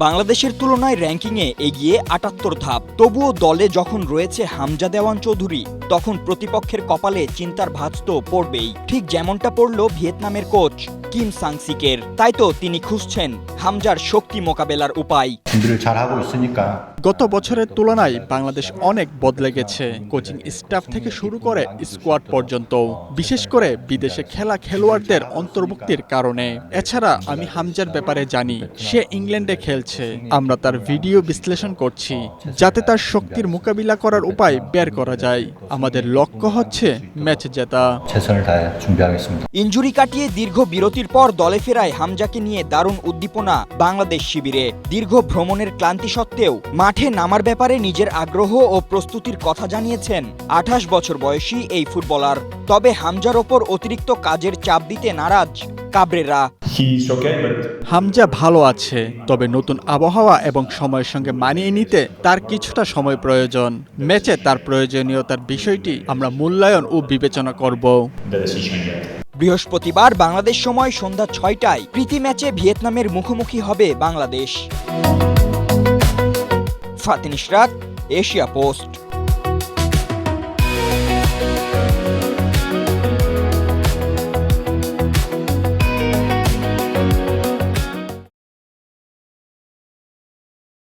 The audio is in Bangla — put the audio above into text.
বাংলাদেশের তুলনায় র্যাঙ্কিংয়ে এগিয়ে ৭৮ ধাপ। তবুও দলে যখন রয়েছে হামজা দেওয়ান চৌধুরী, তখন প্রতিপক্ষের কপালে চিন্তার ভাঁজ তো পড়বেই, ঠিক যেমনটা পড়ল ভিয়েতনামের কোচ কিম সাং-সিকের। তাই তো তিনি খুঁজছেন হামজার শক্তি মোকাবেলার উপায়। গত বছরের তুলনায় বাংলাদেশ অনেক বদলে গেছে, কোচিং স্টাফ থেকে শুরু করে স্কোয়াড পর্যন্ত, বিশেষ করে বিদেশে খেলা খেলোয়াড়দের অন্তর্ভুক্তির কারণে। এছাড়া আমি হামজার ব্যাপারে জানি, সে ইংল্যান্ডে খেলছে। আমরা তার ভিডিও বিশ্লেষণ করছি যাতে তার শক্তির মোকাবিলা করার উপায় বের করা যায়। আমাদের লক্ষ্য হচ্ছে ম্যাচ জেতা। ইনজুরি কাটিয়ে দীর্ঘ বিরতির পর দলে ফেরায় হামজাকে নিয়ে দারুণ উদ্দীপনা বাংলাদেশ শিবিরে। দীর্ঘ ভ্রমণের ক্লান্তি সত্ত্বেও মাঠে নামার ব্যাপারে নিজের আগ্রহ ও প্রস্তুতির কথা জানিয়েছেন ২৮ বছর বয়সী এই ফুটবলার। তবে হামজার ওপর অতিরিক্ত কাজের চাপ দিতে নারাজ কাবরেরা। হামজা ভালো আছে, তবে নতুন আবহাওয়া এবং সময়ের সঙ্গে মানিয়ে নিতে তার কিছুটা সময় প্রয়োজন। ম্যাচে তার প্রয়োজনীয়তার বিষয়টি আমরা মূল্যায়ন ও বিবেচনা করব। বৃহস্পতিবার বাংলাদেশ সময় সন্ধ্যা ৬টায় প্রীতি ম্যাচে ভিয়েতনামের মুখোমুখি হবে বাংলাদেশ। Fatin Ishrak, Asia post.